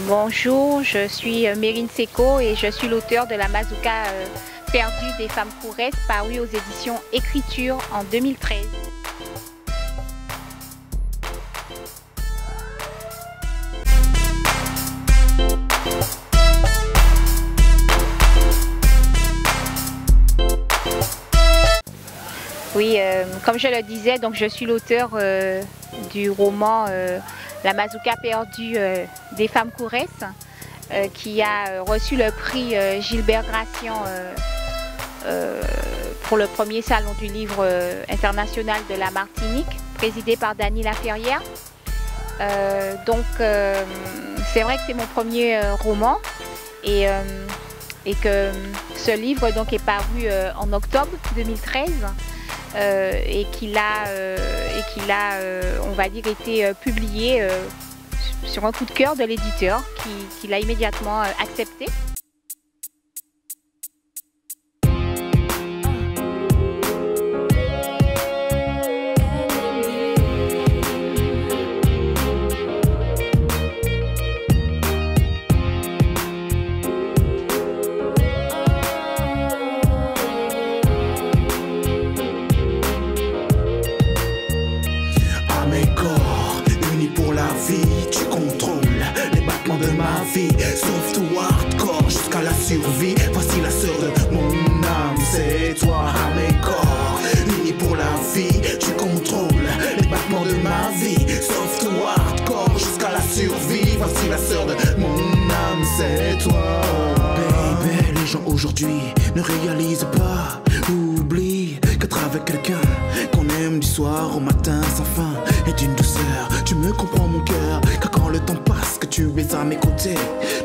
Bonjour, je suis Mérine Seko et je suis l'auteur de la Mazouka perdue des femmes Kourès, parue aux éditions Écriture en 2013. Oui, comme je le disais, donc je suis l'auteur du roman La Mazouka perdue des femmes Kourès, qui a reçu le prix Gilbert Gracian pour le premier salon du livre international de la Martinique, présidé par Dany Laferrière. Donc c'est vrai que c'est mon premier roman et que ce livre donc est paru en octobre 2013. Et qu'il a, on va dire, été publié sur un coup de cœur de l'éditeur qui l'a immédiatement accepté. Tu contrôles les battements de ma vie, sauf tout hardcore jusqu'à la survie. Voici la sœur de mon âme, c'est toi à mes corps. Unis pour la vie, tu contrôles les battements de ma vie, sauf tout hardcore jusqu'à la survie. Voici la sœur de mon âme, c'est toi. Baby, les gens aujourd'hui ne réalisent pas, oublie qu'être avec quelqu'un qu'on aime du soir au matin sans fin et d'une douceur. Tu me comprends mon cœur, car quand le temps passe, que tu es à mes côtés,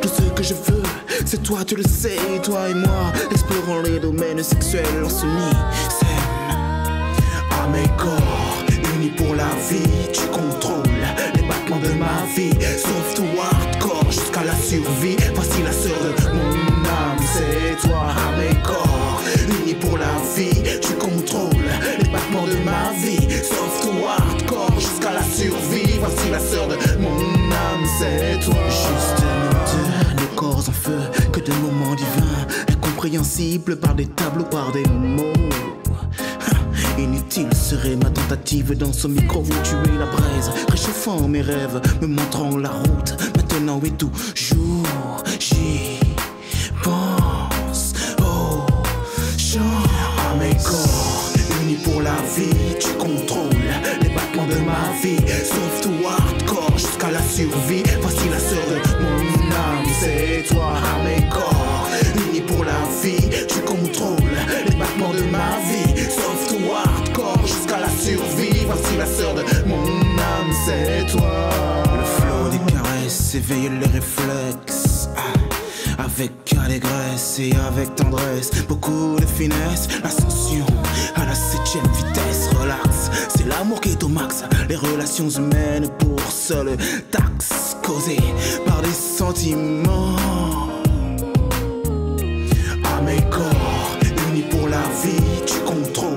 tout ce que je veux, c'est toi, tu le sais, toi et moi, explorons les domaines sexuels, on s'unit, s'aime. À mes corps, unis pour la vie, tu contrôles les battements de ma vie, sauf tout hardcore jusqu'à la survie. Voici la sœur de mon âme, c'est toi. À mes corps, unis pour la vie, tu contrôles les battements de ma vie, sauf tout hardcore jusqu'à la survie. Voici la sœur de mon âme, c'est toi. Juste nous deux, nos corps en feu, que de moments divins, incompréhensibles par des tableaux, par des mots. Inutile serait ma tentative dans ce micro où tuer la braise, réchauffant mes rêves, me montrant la route, maintenant et toujours j'y pense. Oh, chant à mes corps, unis pour la vie, tu contrôles les battements de ma vie, sauf tout hardcore jusqu'à la survie. Voici la sœur de mon âme, c'est toi. À mes corps, unis pour la vie, tu contrôles les battements de ma vie, sauf tout hardcore jusqu'à la survie. Voici la sœur de mon âme, c'est toi. Le flot des caresses éveille les réflexes, avec allégresse et avec tendresse, beaucoup de finesse, l'ascension à la 7e vitesse. Relax, c'est l'amour qui est au max, les relations humaines pour seule taxe, causées par des sentiments. À mes corps, unis pour la vie, tu contrôles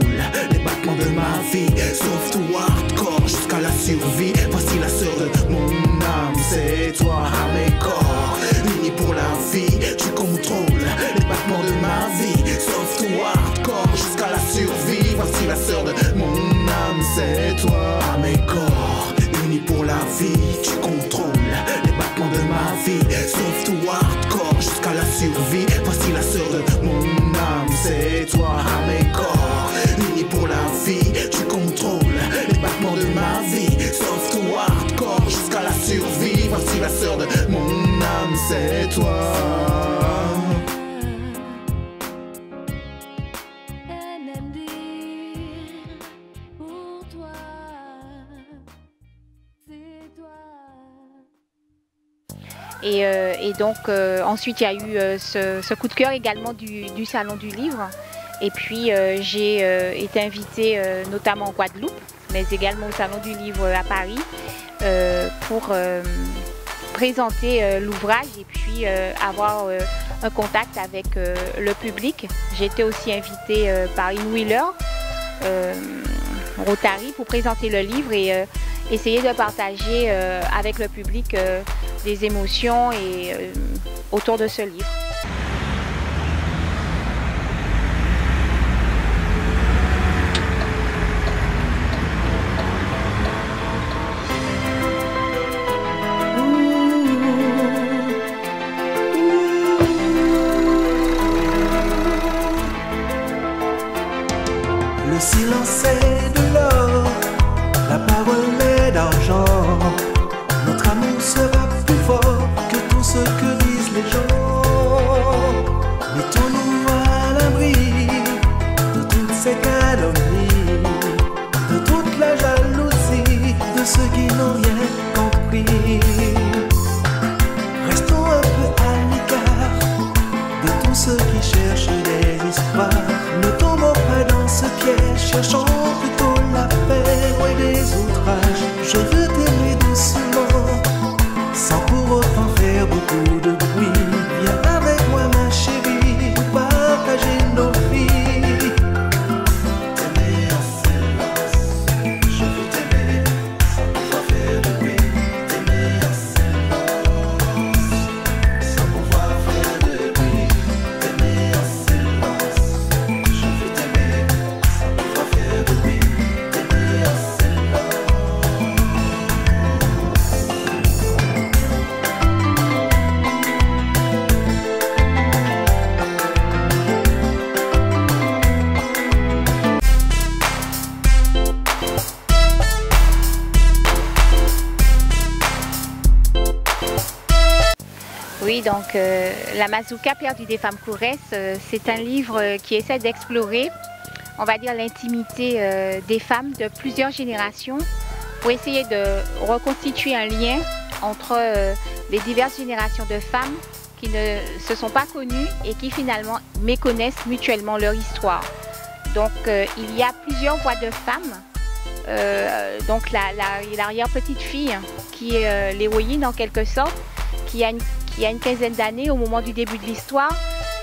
les battements de ma vie, sauf tout hardcore jusqu'à la survie. Voici la sœur de mon âme, c'est toi. À mes corps, unis pour la vie, tu contrôles les battements de ma vie, sauf tout hardcore jusqu'à la survie. Voici la sœur de mon âme, c'est toi. À mes corps, unis pour la vie, tu contrôles les battements de ma vie, sauf tout hardcore jusqu'à la survie. Voici la sœur de mon âme, c'est toi. À mes corps, unis pour la vie, tu contrôles les battements de ma vie, sauf tout hardcore jusqu'à la survie. Voici la sœur de mon âme, c'est toi. Et donc ensuite il y a eu ce coup de cœur également du Salon du Livre. Et puis j'ai été invitée notamment en Guadeloupe, mais également au Salon du Livre à Paris pour présenter l'ouvrage et puis avoir un contact avec le public. J'ai été aussi invitée par In Wheeler, Rotary, pour présenter le livre essayer de partager avec le public des émotions et autour de ce livre. Le silence est de l'or, la parole est d'argent. Notre amour sera plus fort que tout ce que disent les gens. Mettons-nous à l'abri de toutes ces calomnies, de toute la jalousie de ceux qui n'ont rien compris. Restons un peu à l'écart de tous ceux qui cherchent des histoires. Ne tombons pas dans ce piège, cherchons plutôt la paix loin des outrages. Je veux t'aimer doucement, sans pour autant faire beaucoup de bruit. Viens avec moi ma chérie, pour partager nos vies. T'aimer en silence, je veux t'aimer, sans pouvoir faire de bruit. T'aimer en silence, sans pouvoir faire de bruit. T'aimer en silence, je veux t'aimer, sans pouvoir faire de bruit. T'aimer en silence. Oui, donc La Mazouka perdue des femmes Kourès, c'est un livre qui essaie d'explorer, on va dire, l'intimité des femmes de plusieurs générations pour essayer de reconstituer un lien entre les diverses générations de femmes qui ne se sont pas connues et qui finalement méconnaissent mutuellement leur histoire. Donc il y a plusieurs voix de femmes, donc l'arrière-petite-fille qui est l'héroïne en quelque sorte, qui a une quinzaine d'années au moment du début de l'histoire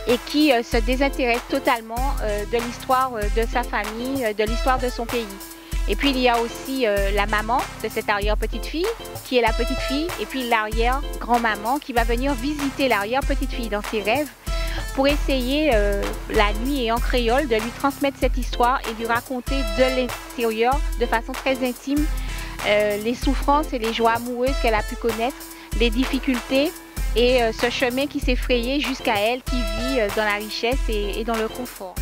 et qui se désintéresse totalement de l'histoire de sa famille, de l'histoire de son pays. Et puis il y a aussi la maman de cette arrière-petite-fille qui est la petite-fille et puis l'arrière-grand-maman qui va venir visiter l'arrière-petite-fille dans ses rêves pour essayer la nuit et en créole de lui transmettre cette histoire et lui raconter de l'intérieur de façon très intime les souffrances et les joies amoureuses qu'elle a pu connaître, les difficultés et ce chemin qui s'est frayé jusqu'à elle qui vit dans la richesse et dans le confort.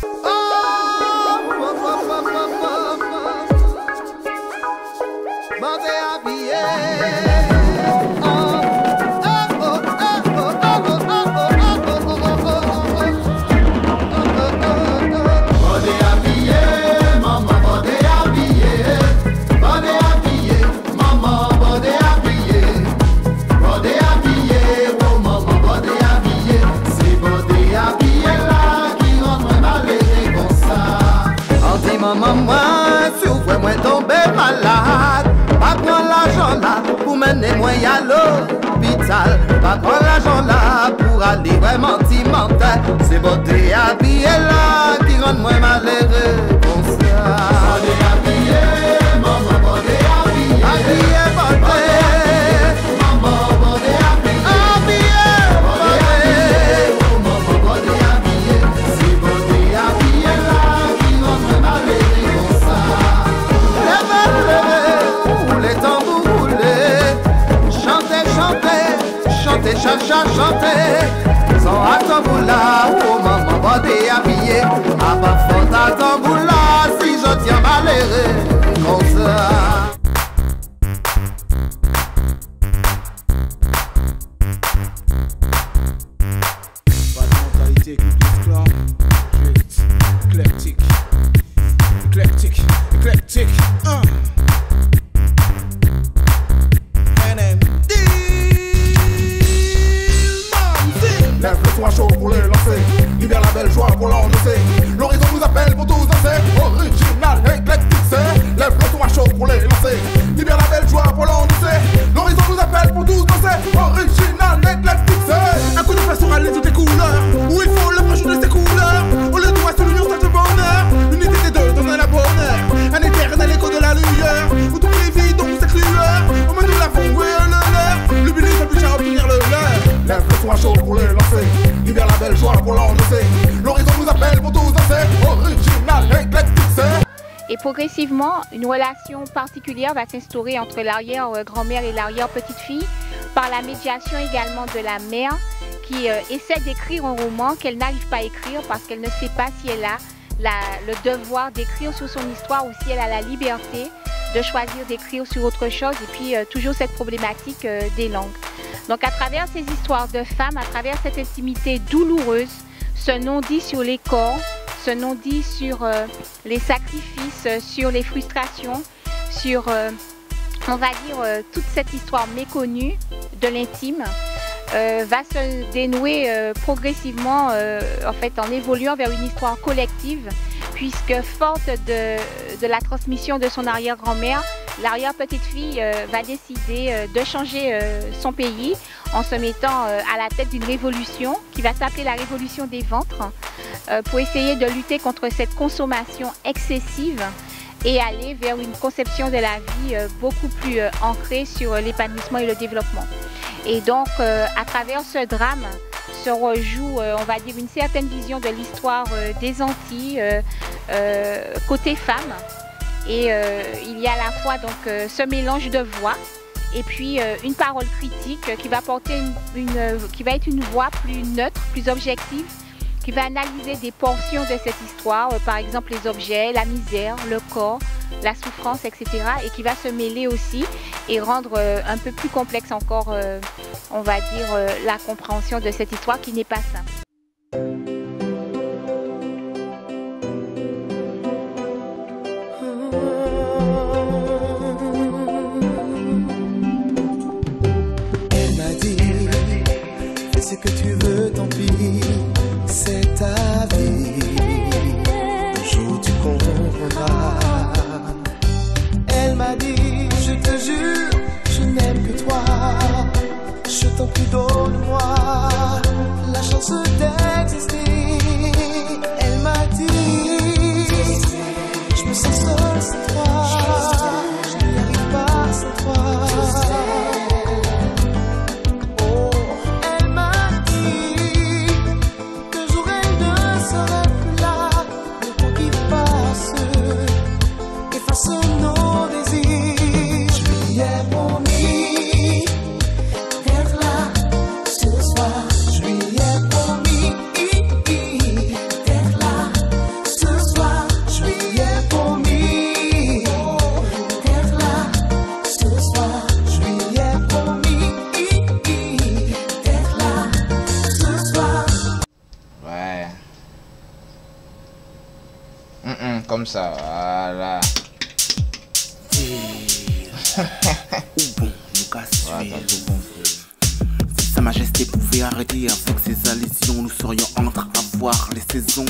Maman, si vous voulez moi tomber malade, pas prendre l'argent là pour mener moi à l'hôpital, pas prendre l'argent là pour aller vraiment mental. C'est beauté habillée là qui rend moi malheureux comme ça. Beauté habillée, maman, beauté habillée, habillée, beauté, maman, beauté habillée, habillée, beauté, maman, beauté habillée, c'est beauté habillée là qui rend moi malheureux. Chantez, chantez, sans attendre là, oh maman, bordé habillé, à pas faute attendre là, si je tiens malheureux, comme ça. Pas de mentalité qui glisse clan, juste éclectique, éclectique, éclectique, Lève le soin chaud pour les lancer, libère la belle joie pour l'endosser. L'horizon nous appelle pour tous danser, original, éclectique c'est. Lève le soin chaud pour les lancer, libère la belle joie pour l'endosser. L'horizon nous appelle pour tous danser, original, éclectique c'est. Un coup de feu sur les toutes les couleurs, où il faut le rajouter ses couleurs. On le doit sur l'union, c'est le bonheur. L'unité des deux donne la bonheur, un éternel écho de la lueur, où toutes les vies donc s'écluent. progressivement, une relation particulière va s'instaurer entre l'arrière-grand-mère et l'arrière-petite-fille par la médiation également de la mère qui essaie d'écrire un roman qu'elle n'arrive pas à écrire parce qu'elle ne sait pas si elle a le devoir d'écrire sur son histoire ou si elle a la liberté de choisir d'écrire sur autre chose, et puis toujours cette problématique des langues. Donc à travers ces histoires de femmes, à travers cette intimité douloureuse, ce non-dit sur les corps, ce non-dit sur les sacrifices, sur les frustrations, sur, on va dire, toute cette histoire méconnue de l'intime, va se dénouer progressivement, en fait, en évoluant vers une histoire collective, puisque forte de la transmission de son arrière-grand-mère, l'arrière-petite-fille va décider de changer son pays en se mettant à la tête d'une révolution qui va s'appeler la révolution des ventres pour essayer de lutter contre cette consommation excessive et aller vers une conception de la vie beaucoup plus ancrée sur l'épanouissement et le développement. Et donc, à travers ce drame, se rejoue, on va dire, une certaine vision de l'histoire des Antilles côté femme. Et il y a à la fois donc, ce mélange de voix et puis une parole critique qui va porter qui va être une voix plus neutre, plus objective, qui va analyser des portions de cette histoire, par exemple les objets, la misère, le corps, la souffrance, etc. et qui va se mêler aussi et rendre un peu plus complexe encore, on va dire, la compréhension de cette histoire qui n'est pas simple. Elle m'a dit, fais ce que tu veux, tant pis, c'est ta vie. Un jour tu comprendras. Elle m'a dit, je te jure, je n'aime que toi. Je t'en prie, donne-moi la chance d'exister. Elle m'a dit, je me sens seule sans toi. Je n'y arrive pas sans toi. Oh, elle m'a dit que jour elle ne serait plus là. Le temps qui passe efface nos désirs. Je lui ai promis d'être là ce soir. Je lui ai promis d'être là ce soir. Je lui ai promis d'être là ce soir. Je lui ai promis d'être là ce soir. Ouais. Comme ça, voilà. Bon, Lucas, Ouais, t'as tout compris. si Sa Majesté pouvait arrêter avec ses allusions, nous serions en train à voir les saisons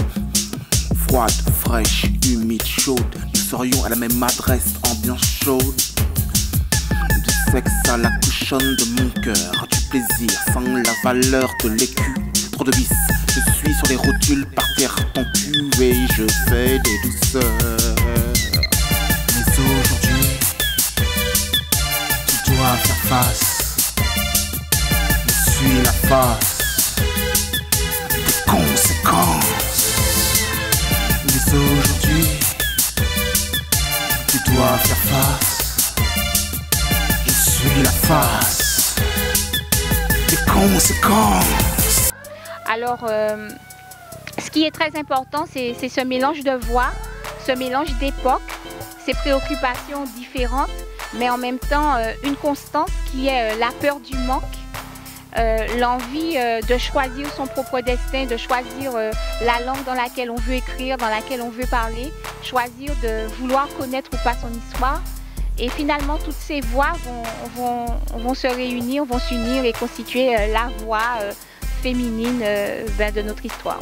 froides, fraîches, humides, chaudes. Nous serions à la même adresse, ambiance chaude. Du sexe à la couchonne de mon cœur, du plaisir sans la valeur de l'écu. Trop de vices, je suis sur les rotules, par terre ton cul et je fais des douceurs. Mais aujourd'hui, tu dois faire face. Je suis la face des conséquences. Mais aujourd'hui, tu dois faire face. Je suis la face des conséquences. Alors, ce qui est très important, c'est ce mélange de voix, ce mélange d'époques, ces préoccupations différentes, mais en même temps une constance qui est la peur du manque, l'envie de choisir son propre destin, de choisir la langue dans laquelle on veut écrire, dans laquelle on veut parler, choisir de vouloir connaître ou pas son histoire. Et finalement, toutes ces voix vont se réunir, vont s'unir et constituer la voix féminine de notre histoire.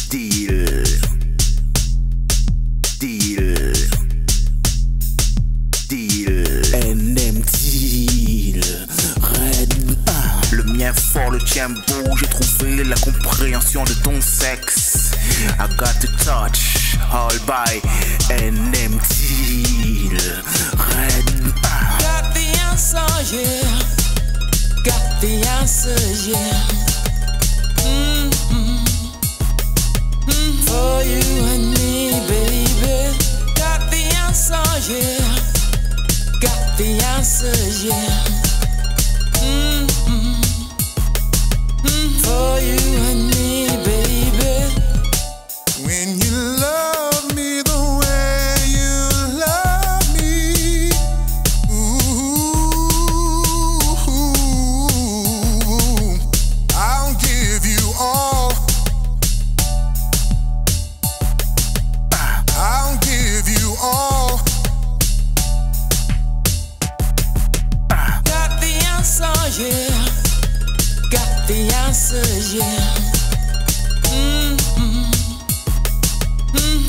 Deal, deal, deal, NM deal, Red. Le mien fort, le tien beau, j'ai trouvé la compréhension de ton sexe. I got the touch, all by NM deal, Red. Got the answer, yeah. Got the answer, yeah. For you and me, baby. Got the answer, yeah. Got the answer, yeah. For you and me, baby. When you love me the way you love me, ooh, I'll give you all. I'll give you all. Got the answer, yeah. Got the answer, yeah.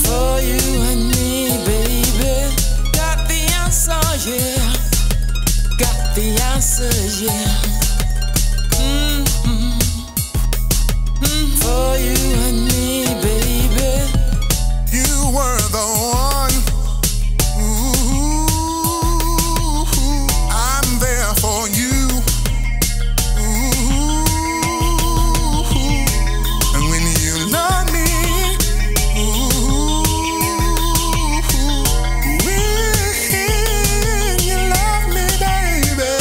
For you and me, baby. Got the answer, yeah. Got the answer, yeah. For you and me, baby. You were the one. Ooh, I'm there for you. Ooh, and when you love me, ooh, when you love me, baby.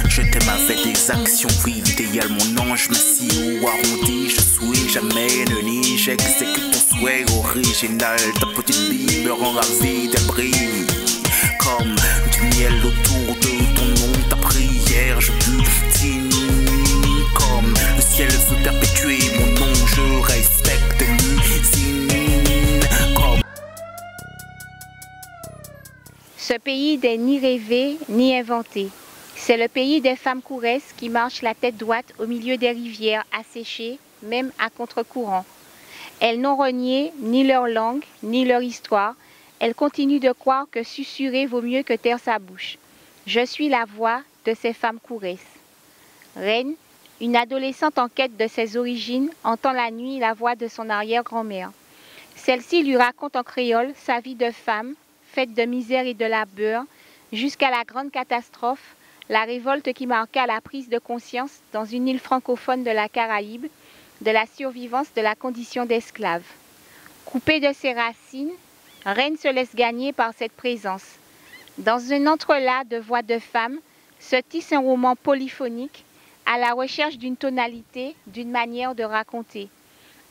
Je t'aime avec des actions vives, idéal mon ange massif ou arrondi. Je souhaite jamais ne nie, j'exécute ton souhait original. Ta petite bille me rend ravie, elle brille comme du miel autour de ton nom. Ta prière, je butine comme le ciel veut perpétuer mon nom. Je respecte l'usine comme. Ce pays n'est ni rêvé ni inventé. C'est le pays des femmes couresses qui marchent la tête droite au milieu des rivières asséchées, même à contre-courant. Elles n'ont renié ni leur langue, ni leur histoire. Elles continuent de croire que susurrer vaut mieux que taire sa bouche. Je suis la voix de ces femmes couresses. Reine, une adolescente en quête de ses origines, entend la nuit la voix de son arrière-grand-mère. Celle-ci lui raconte en créole sa vie de femme, faite de misère et de labeur, jusqu'à la grande catastrophe, la révolte qui marqua la prise de conscience dans une île francophone de la Caraïbe, de la survivance de la condition d'esclave. Coupée de ses racines, Reine se laisse gagner par cette présence. Dans un entrelac de voix de femmes, se tisse un roman polyphonique à la recherche d'une tonalité, d'une manière de raconter.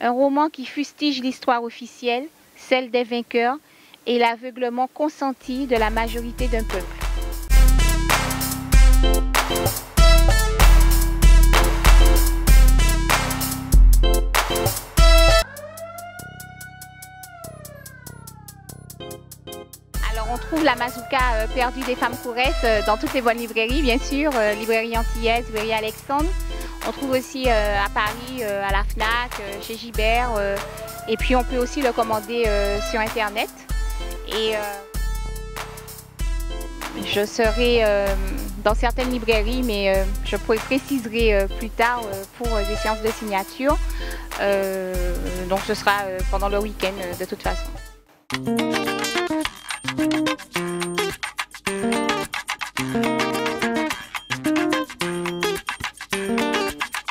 Un roman qui fustige l'histoire officielle, celle des vainqueurs, et l'aveuglement consenti de la majorité d'un peuple. Alors on trouve la mazouka perdue des femmes couresses dans toutes les bonnes librairies, bien sûr, librairie antillaise, librairie Alexandre. On trouve aussi à Paris, à la FNAC, chez Gibert, et puis on peut aussi le commander sur Internet. Et je serai dans certaines librairies, mais je préciserai plus tard pour des séances de signature. Donc ce sera pendant le week-end de toute façon.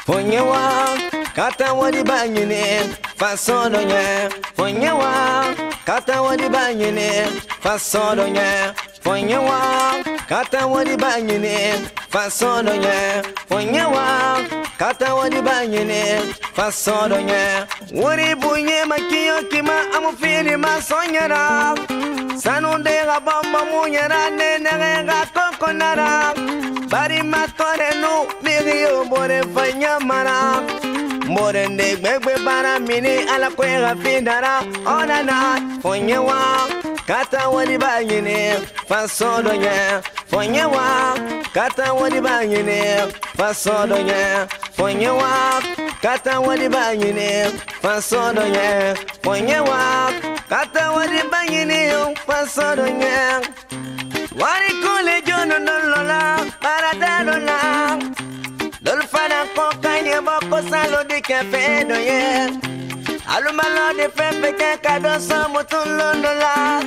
Fonyewa, kata wadi banyine, façon d'onye. Fonyewa, kata wadi banyine, façon d'onye. Fonyewa, kata wadi banyine, façon d'onye. Fonyewa, kata wadi banyine, façon d'onye. Wuri bunye makiyo kima amufini masonyera. Sanundega bomba munyera nenega kokonara. Bari matore nu miriyo bore fanyamara. More ndegbe bara mini ala kwega findara. Onana fonyewa kata wadi banyine façon d'onye. Fonyewa kata wadi banyine façon d'onye. Fonyewa kata wadi banyine façon d'onye. Fonyewa kata wadi banyine façon d'onye. Wari kule jono nolola para dalola. Dolfana kokanye boko salo di kefe doye. Alumalo de fefe ke kado samu tulondola.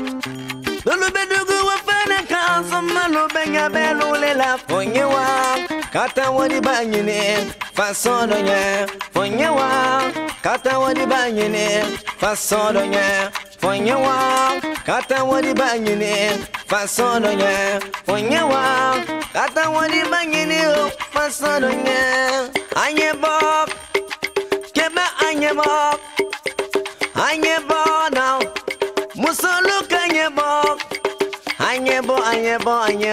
Dolube dugu wafana kansa mano benya belule la. Fonyewa kata wadi banyine façon d'onye. Fonyewa kata wadi banyine façon de nya fonya wa kata wadi banyine façon de nya fonya wa kata wadi banyine façon de nya anye bok keba anye bok now musolu kanye bok anye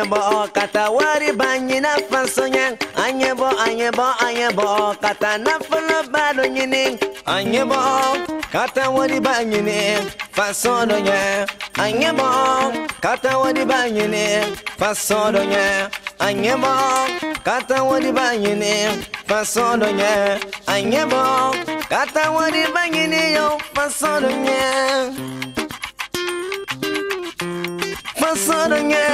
bo kata wadi banyina façon nya anye bo kata na folo bado nyini anye bo kata wadi banyine façon de nya anye bo kata wadi banyine façon de nya anye bo kata wadi banyine façon de nya anye bo kata wadi banyine yo façon de nya façon de nya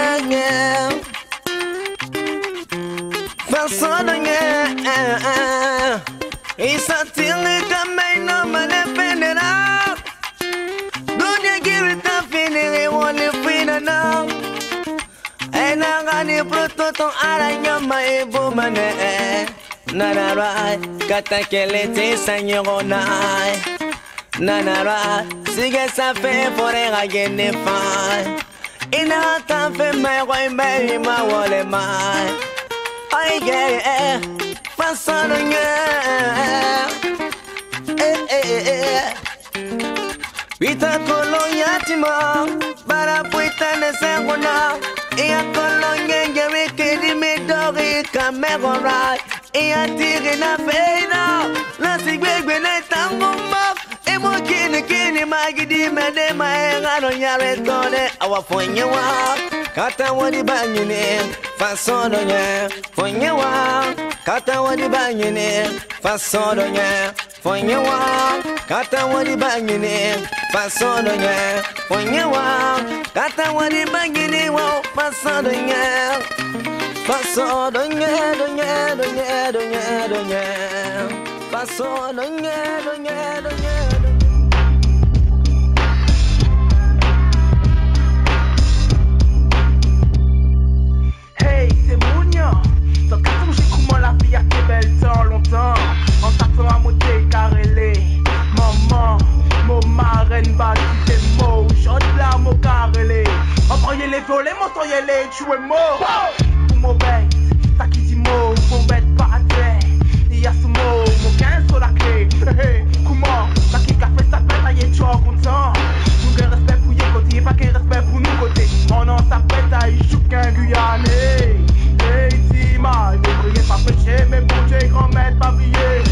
façon de nya isa tili kamay no manependera dunia girita finiri woni fina na ena gani prototo aranya maibu mane nanara kata kelete sanyona nanara sige sa fe forera gene fa ina ta fe mai wai mai ma wole mai ai yeah façon de nya Vita kolonya tima bara puita ne sengona ia kolonya ngere kedi me dori kamera ia tire na feina la sigwe na tangoma emo kini magidi mede maenga no nyare tone awa fonye wa kata wadi banyine façon de nya fonye wa kata wadi banyine façon de nya fonye wa kata wadi banyine façon de nya fonye wa kata wadi banyine wa façon de nya façon de nya façon de nya Hey, c'est Mounia. Sans carton, j'ai comment la vie a été belle tant longtemps. En s'attendant à monter carrelé. Maman, mon marraine bat tes mots. J'en là, mon carrelé. Envoyez les volets, montoyez les tuer mort. Pour mon bête, ça qui dit mot. Mon bête par terre. Il y a ce mot, mon 15 sur la clé. Comment, ça qui a fait sa peine, aïe, tu es content. Nous qu'un respect pour y côté, pas qu'un respect pour nous côté. On en s'appelle aïe, je suis qu'un Guyanais. Hey, Tima, ne brillez pas péché, mais bon Dieu, grand-mère, pas briller.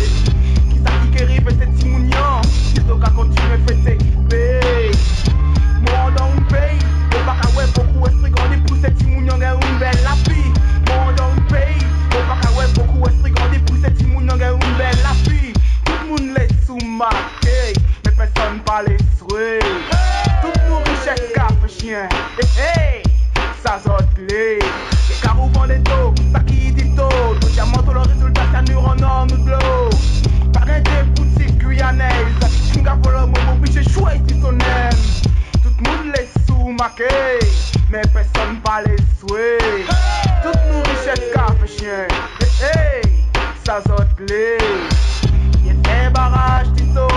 Qui ça qui arrive, c'est Timounian. Qui s'en qu'à continuer, fêter. Moi, dans un pays, au bac à ouais, beaucoup esprit, grandi pour cette Timounian, une belle la fille. Moi, dans un pays, au bac à ouais, beaucoup esprit, grandi pour cette Timounian, une belle la fille. Tout le monde les sous-marqués, mais personne pas les souhaits. Tout le monde richesse, café, chien. Hey, ça saute les. Les carreaux vont les dos, ça qui dit tôt. Nos diamants, tout le résultat, c'est un en or, nous de l'eau. Pareil des boutiques guyanaises. Chinga pour le moment, puis j'ai choisi son aime. Tout le monde les sous-marqués, mais personne pas les souhaits. Tout le monde richesse, café, chien. Hey, ça saute les. Un barrage Tito,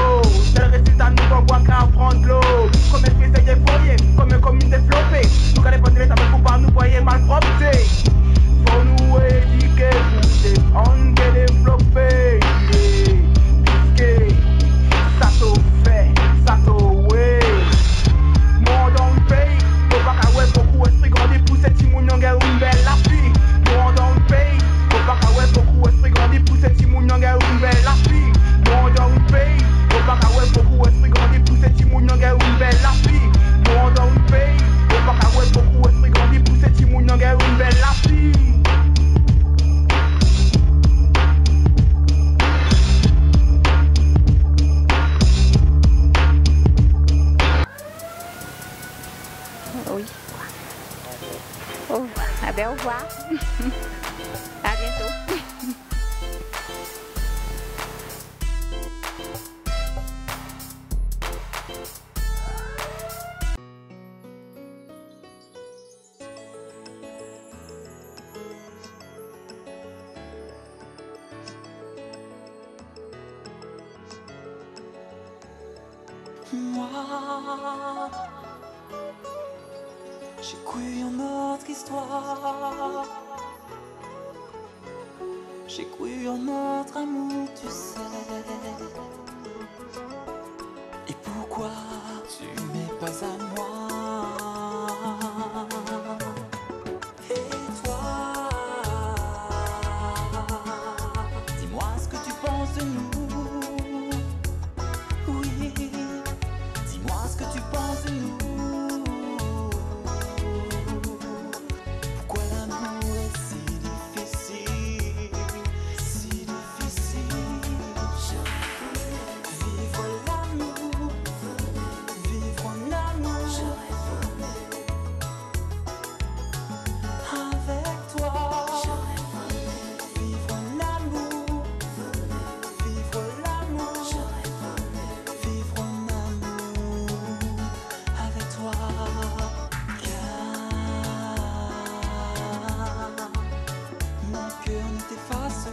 c'est le résultat nous on voit qu'à prendre l'eau. Comme un fils de foyer, comme un commune développée. Nous quand les potes les tables pour pas nous voyer mal propreté. Faut nous éduquer pour défendre et développer. Puisque ça t'au fait, ça t'au ouais. Moi dans le pays, faut pas qu'à ouais beaucoup esprit grandi pour cette timounion une belle la fille. Moi dans le pays, faut pas qu'à ouais beaucoup esprit grandi pour cette timounion une belle la fille. Moi dans le pays, faut pas qu'à ouais beaucoup esprit grandi pour cette timounion une belle la fille. Moi dans le pays, faut pas qu'à ouais beaucoup esprit grandi pour cette timounion une belle la fille. Oui. Oh, ah ben au revoir. À bientôt. j'ai cru une autre histoire. J'ai cru un autre amour, tu sais. Et pourquoi tu n'es pas à moi? Et toi, dis-moi ce que tu penses de nous. Oui, dis-moi ce que tu penses de nous. Pourquoi l'amour est si difficile, si difficile? Vivre l'amour, vivre en amour. Avec toi, vivre en amour, vivre l'amour, vivre en amour avec toi. Car mon cœur ne t'efface.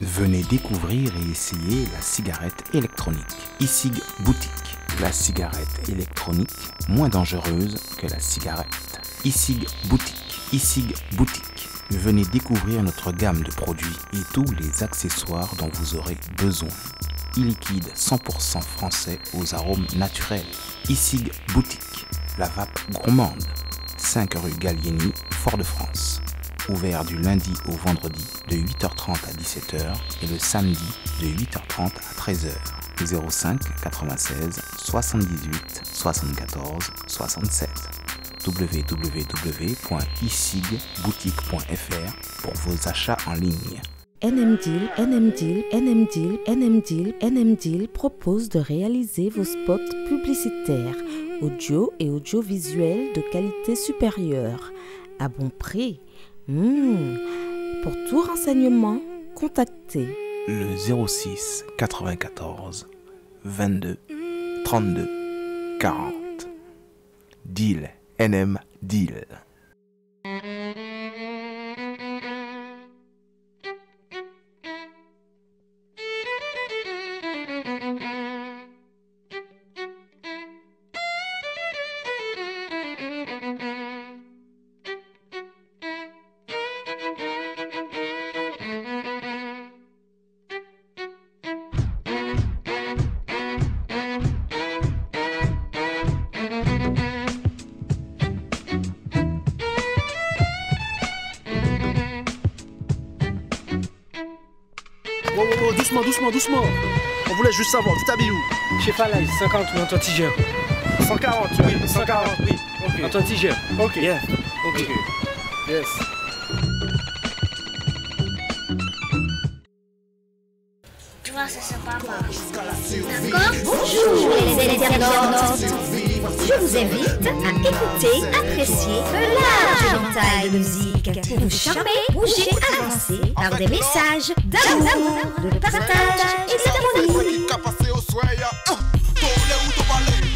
Venez découvrir et essayer la cigarette électronique e-cig Boutique. La cigarette électronique moins dangereuse que la cigarette. e-cig Boutique. e-cig Boutique. Venez découvrir notre gamme de produits et tous les accessoires dont vous aurez besoin. E-liquide 100% français aux arômes naturels. e-cig Boutique. La vape gourmande. 5 rue Gallieni, Fort-de-France. Ouvert du lundi au vendredi de 8h30 à 17h et le samedi de 8h30 à 13h. 05 96 78 74 67. www.icigboutique.fr pour vos achats en ligne. NMDeal propose de réaliser vos spots publicitaires, audio et audiovisuels de qualité supérieure, à bon prix. Pour tout renseignement, contactez le 06 94 22 32 40. Deal NM Deal. Doucement. On voulait juste savoir, tu t'habilles où? Chez Falaise, 50 ou Antoine Tigère. 140, oui, 140. Oui, Ok. Antoine Tigère. Ok. Yeah. Ok. Yes. Tu vois, ça c'est pas mal. D'accord? Bonjour les internautes. Je vous invite à écouter, apprécier un large éventail de musique pour vous charmer, bouger, avancer par des messages d'amour, de partage et d'harmonie.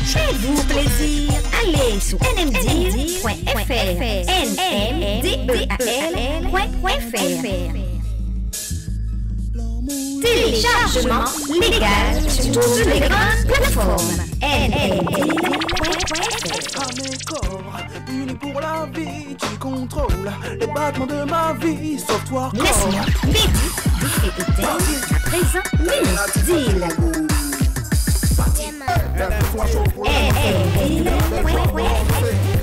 Faites-vous plaisir, allez sur nmdeal.fr, nmdeal.fr. Téléchargement légal sur toutes les grandes plateformes. nmdeal.fr. À mes corps, unis pour la vie, tu contrôles les battements de ma vie, sauve-toi. Laisse-moi médite, doute et éteindre à présent minute deal. nmdeal.fr.